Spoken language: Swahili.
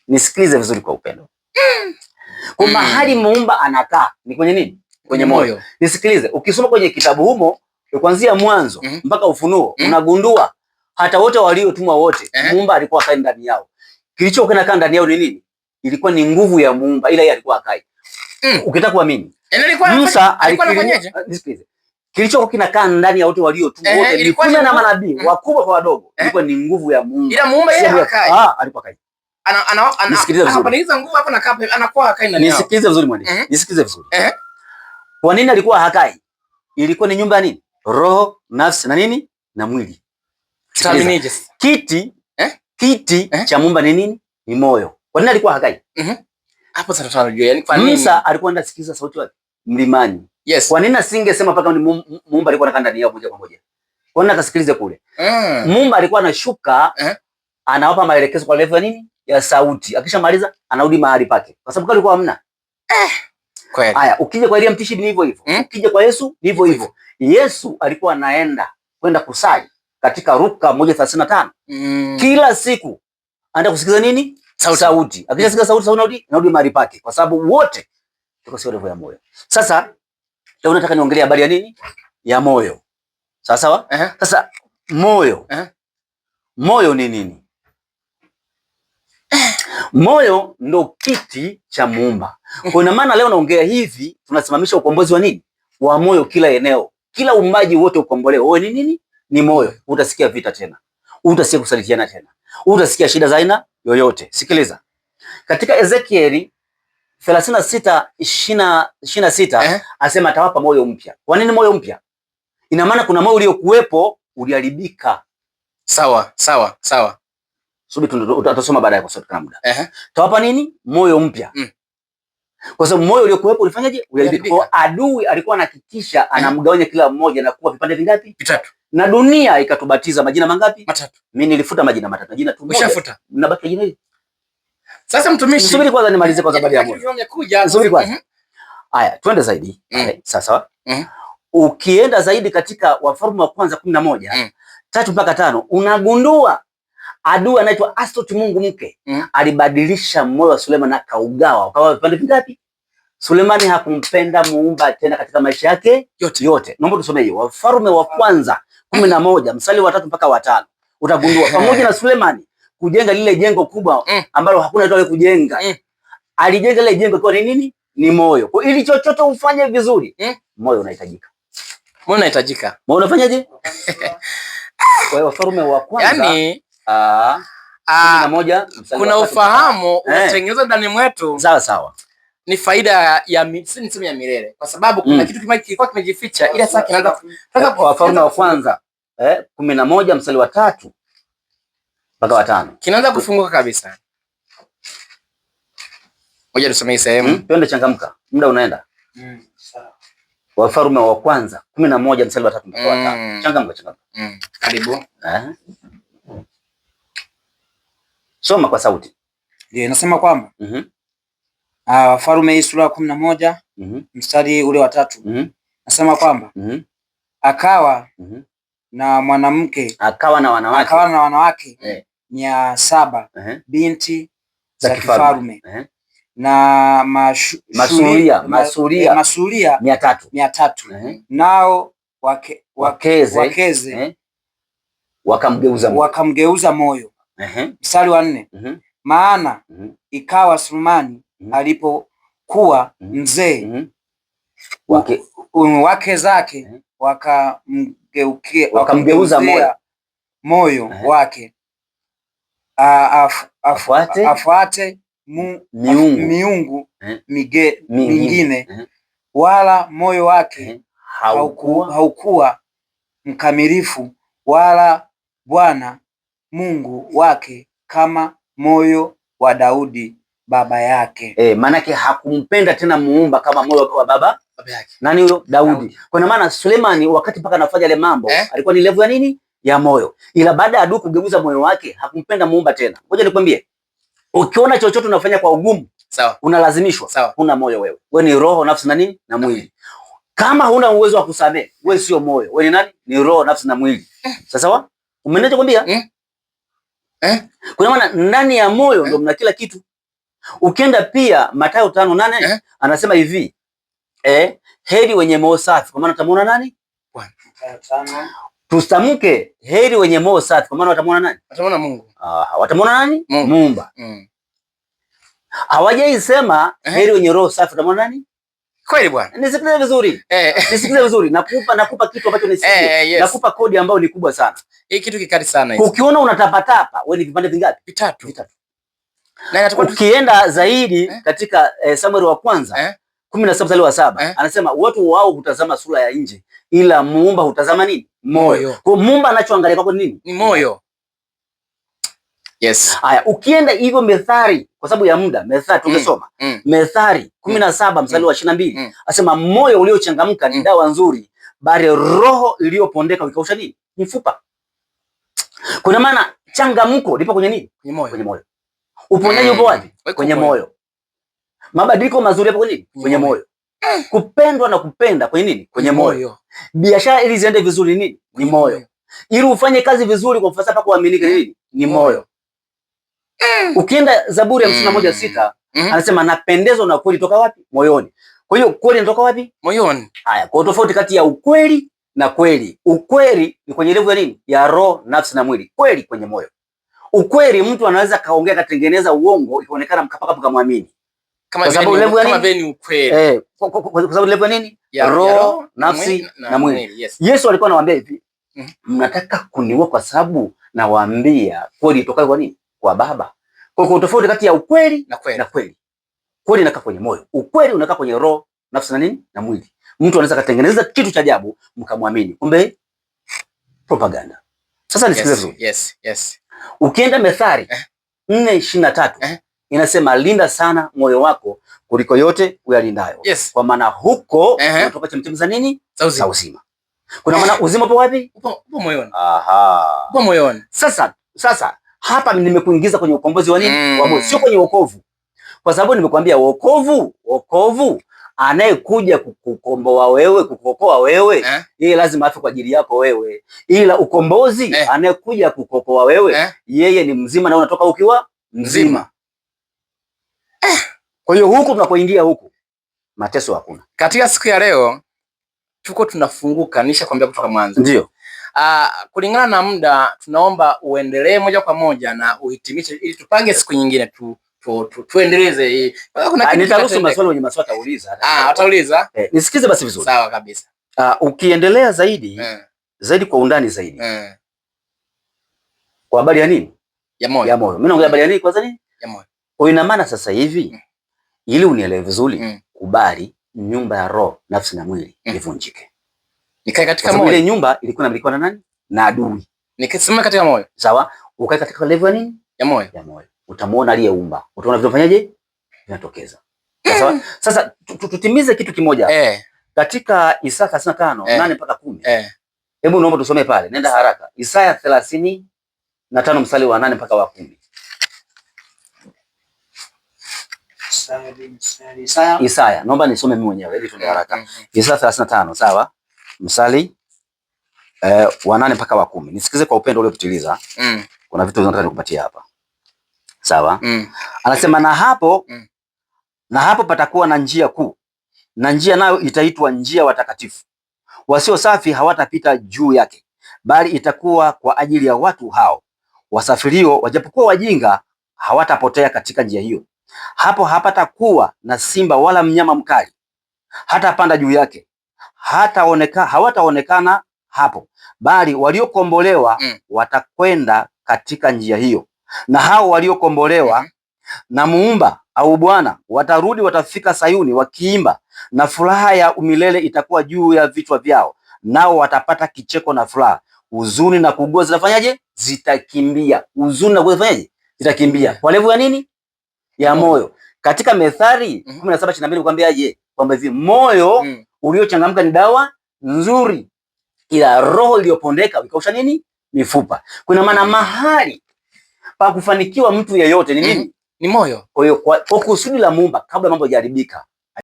Nisikilize vizuri kwa upendo. Kwa mahali muumba anakaa ni kwenye nini? Kwenye moyo. Nisikilize, ukisoma kwenye kitabu humo kuanzia mwanzo mpaka Ufunuo unagundua hata wote waliotumwa wote muumba alikuwa akai ndani yao. Kilichokuwa kinakaa ndani yao ni nini? Ilikuwa ni nguvu ya muumba, ila yeye alikuwa akai. Ukitaka kuamini, Musa alikuwa anafanyaje? Nisikilize. Kilichokuwa kinakaa ndani ya wote waliotumwa wote, mitume na manabii, wakubwa kwa wadogo, ilikuwa ni nguvu ya muumba. Ila muumba yeye akai. Alikuwa akai. Anapandiliza nguvu hapo na kape anakuwa hakai ndani yao. Nisikilize vizuri mwandishi. Nisikilize vizuri. Kwa nini alikuwa hakai? Ilikuwa ni nyumba ya nini? Roho, nafsi na nini? Na mwili. Kiti cha muumba ni nini? Ni moyo. Kwa nini alikuwa hakai? Hapo sasa tunajua yani kwa nini Musa alikuwa anasikiliza sauti wapi? Mlimani. Yes. Kwa nini asingesema paka muumba alikuwa anakaa ndani yao moja kwa moja? Kwa nini akasikilize kule? Muumba alikuwa anashuka anawapa maelekezo kwa level ya nini? Ya sauti. Akishamaliza anarudi mahali pake. Kwa sababu alikuwa hamna. Kweli. Haya, ukija kwa Elia mtishi ni hivyo hivyo. Ukija kwa Yesu ni hivyo hivyo. Yesu alikuwa anaenda kwenda kusali katika Luka 1:35. Kila siku anaenda kusikiza nini? Sauti. Akishasikia sauti anarudi mahali pake. Kwa sababu wote tuko sio level ya moyo. Sasa leo nataka niongelee habari ya nini? Ya moyo. Sawa sawa? Sasa moyo. Moyo ni nini? Moyo ndo kiti cha muumba. Kwa maana leo naongea hivi, tunasimamisha ukombozi wa nini? Wa moyo kila eneo. Kila uumbaji wote ukombolewe. Wewe ni nini? Ni moyo. Utasikia vita tena. Utasikia kusalitiana tena. Utasikia shida za aina yoyote. Sikiliza. Katika Ezekieli 36:26 asema atawapa moyo mpya. Kwa nini moyo mpya? Ina maana kuna moyo uliokuwepo uliharibika. Sawa. Subiri tutasoma baadaye kwa sababu muda. Tawapa nini? Moyo mpya. Kwa sababu moyo uliokuwepo ulifanyaje? Uliharibika. Kwa adui alikuwa anahakikisha anamgawanya kila mmoja na kuwa vipande vingapi? Vitatu. Na dunia ikatubatiza majina mangapi? Matatu. Mimi nilifuta majina matatu. Jina tu moja. Ushafuta. Mnabaki jina hili. Sasa mtumishi, subiri kwanza nimalize kwa sababu ya moyo. Subiri kwanza. Haya, twende zaidi. Sasa ukienda zaidi katika Wafalme wa kwanza 11 3 mpaka 5 unagundua adui anaitwa Astoth mungu mke alibadilisha moyo wa Suleiman na kaugawa ukawa vipande vingapi? Suleiman hakumpenda muumba tena katika maisha yake yote. Naomba tusome hiyo Wafalme wa kwanza 11 mstari wa 3 mpaka wa 5. Utagundua pamoja na Suleiman kujenga lile jengo kubwa ambalo hakuna mtu aliyekujenga. Alijenga lile jengo kwa nini? Ni moyo. Kwa ili chochote ufanye vizuri, moyo unahitajika. Moyo unahitajika. Moyo unafanyaje? Kwa hiyo Wafalme wa kwanza yani 11 kuna ufahamu unatengenezwa ndani mwetu. Sawa. Ni faida ya niseme ya milele. Kwa sababu kuna kitu kilikuwa kimejificha ila sasa kinaanza Wafalme wa kwanza 11 mstari wa 3 mpaka wa 5. Kinaanza kufunguka kabisa. Ngoja tusome hii sehemu. Twende changamka. Muda unaenda. Sawa. Wafalme wa kwanza 11 mstari wa 3 mpaka wa 5. Changamka. Karibu. Soma kwa sauti. Ndio inasema kwamba Wafalme hii sura ya 11 mstari ule wa 3. Nasema kwamba akawa na mwanamke akawa na wanawake 700 binti za kifalme na masuria 300 nao wakeze wakamgeuza moyo. Mstari wa 4 maana ikawa Sulemani alipokuwa mzee wake zake wakamgeuza moyo wake afuate miungu mingine, wala moyo wake haukuwa mkamilifu, wala Bwana Mungu wake kama moyo wa Daudi baba yake. Maanake hakumpenda tena muumba kama moyo wa baba yake. Nani huyo? Daudi. Kwa maana Sulemani wakati mpaka anafanya ile mambo alikuwa ni level ya nini? Ya moyo. Ila baada ya adui kugeuza moyo wake hakumpenda muumba tena. Ngoja nikwambie, ukiona chochote unafanya kwa ugumu, sawa, unalazimishwa, huna moyo wewe. Wewe ni roho, nafsi na nini? Na mwili. Kama huna uwezo wa kusamehe, wewe sio moyo. Wewe ni nani? Ni roho, nafsi na mwili. Sasa umeelewa kwambia? Kwa maana ndani ya moyo ndio mna kila kitu. Ukienda pia Mathayo 5:8 anasema hivi, heri wenye moyo safi kwa maana watamuona nani? Bwana. Tusamke heri wenye moyo safi kwa maana watamuona nani? Watamuona Mungu. Watamuona nani? Muumba. Hawajaisema heri wenye roho safi watamuona nani? Kweli bwana. Nisikilize vizuri. Nisikilize vizuri. Nakupa kitu ambacho nisikie. Yes. Nakupa kodi ambayo ni kubwa sana. Hii kitu kikali sana hizi. Ukiona unatapatapa, wewe ni vipande vingapi? Vitatu. Na inatakuwa ukienda zaidi katika Samueli wa kwanza 17 mstari wa 7 anasema watu wao hutazama sura ya nje ila muumba hutazama nini? Moyo. Kwa muumba anachoangalia kwako nini? Ni moyo. Yes. Haya, ukienda hivyo Methali kwa sababu ya muda, Methali tumesoma. Methali 17 mstari wa 22 anasema moyo uliochangamka ni dawa nzuri, bali roho iliyopondeka ikausha nini? Mifupa. Kuna maana changamko lipo kwenye nini? Kwenye moyo. Uponyaji upo wapi? Kwenye moyo. Mabadiliko mazuri yapo kwenye nini? Kwenye moyo. Kupendwa na kupenda kwenye nini? Kwenye moyo. Biashara ili ziende vizuri nini? Ni moyo. Ili ufanye kazi vizuri kwa falsafa kuaminika nini? Ni moyo. Ukienda Zaburi ya 51:6 anasema napendezwa na kweli toka wapi? Moyoni. Kwa hiyo kweli inatoka wapi? Moyoni. Haya, kwa tofauti kati ya ukweli na kweli. Ukweli ni kwenye level ya nini? Ya roho, nafsi na mwili. Kweli kwenye moyo. Ukweli mtu anaweza kaongea katengeneza uongo ikaonekana mkapaka mkamwamini. Kama vile ni ukweli. Kwa sababu level nini? Ya roho, nafsi na mwili. Yes. Yesu alikuwa anawaambia hivi, mnataka kuniua kwa sababu nawaambia kweli itokayo kwa nini? Kwa Baba. Kwa tofauti kati ya ukweli na kweli. Kweli inakaa kwenye moyo. Ukweli unakaa kwenye roho, nafsi na nini? Na mwili. Mtu anaweza katengeneza kitu cha ajabu mkamwamini. Kumbe propaganda. Sasa nisikilize vizuri. Yes. Ukienda Methali 4:23 inasema linda sana moyo wako kuliko yote uyalindayo. Yes. Kwa maana huko unatoka chemchemi za nini? Za uzima. Kuna maana uzima upo wapi? Upo moyoni. Upo moyoni. Sasa hapa nimekuingiza kwenye ukombozi wa nini? Wa moyo, sio kwenye wokovu. Kwa sababu nimekuambia wokovu anayekuja kukukomboa wewe, kukuokoa wewe, yeye lazima afe kwa ajili yako wewe. Ila ukombozi anayekuja kukuokoa wewe, yeye ni mzima na unatoka ukiwa mzima. Kwa hiyo huku tunapoingia huku mateso hakuna. Katika siku ya leo tuko tunafunguka, nishakwambia kutoka mwanzo. Ndio. Kulingana na muda tunaomba uendelee moja kwa moja na uhitimishe ili tupange siku nyingine tuendeleze. Nitaruhusu maswali wenye maswali atauliza. Atauliza. Nisikize basi vizuri. Sawa kabisa. Ukiendelea zaidi kwa undani zaidi. Kwa habari ya nini? Ya moyo. Mimi naongea habari ya nini kwanza nini? Ya moyo. Kwa ina maana sasa hivi ili unielewe vizuri, kubali nyumba ya roho, nafsi na mwili ivunjike. Nikae katika moyo. Ile nyumba ilikuwa inamilikiwa na nani? Na adui. Nikisimama katika moyo. Sawa? Ukae katika level ya nini? Ya moyo. Utamuona aliyeumba. Utaona vinafanyaaje? Vinatokeza. Sawa? Sasa tutimize kitu kimoja. Katika Isaya 35:8 mpaka 10. Hebu naomba tusome pale. Nenda haraka. Isaya 35 mstari wa 8 mpaka wa 10. Isaya, naomba nisome mimi mwenyewe ili tuende haraka. Isaya 35, sawa? Mstari wa 8 mpaka wa 10. Nisikize kwa upendo ule kupitiliza. Kuna vitu nataka nikupatie hapa. Sawa? Anasema na hapo patakuwa na njia kuu. Na njia nayo itaitwa njia watakatifu. Wasio safi hawatapita juu yake, bali itakuwa kwa ajili ya watu hao. Wasafirio wajapokuwa wajinga hawatapotea katika njia hiyo. Hapo hapatakuwa na simba wala mnyama mkali. Hatapanda juu yake. Hawataonekana hapo, bali waliokombolewa watakwenda katika njia hiyo. Na hao waliokombolewa na Muumba au Bwana watarudi, watafika Sayuni wakiimba, na furaha ya umilele itakuwa juu ya vichwa vyao. Nao watapata kicheko na furaha. Huzuni na kuugua zitafanyaje? Zitakimbia. Huzuni na kuugua zitafanyaje? Zitakimbia. Kwa levu ya nini? Ya moyo. Katika Methali 17:22 kwambiaje? Kwamba hivi moyo uliochangamka ni dawa nzuri, ila roho iliyopondeka ikausha nini? Mifupa. Kuna maana mahali pa kufanikiwa mtu yeyote ni nini? Ni moyo. Kwa hiyo kwa kusudi la Muumba kabla mambo hayajaribika,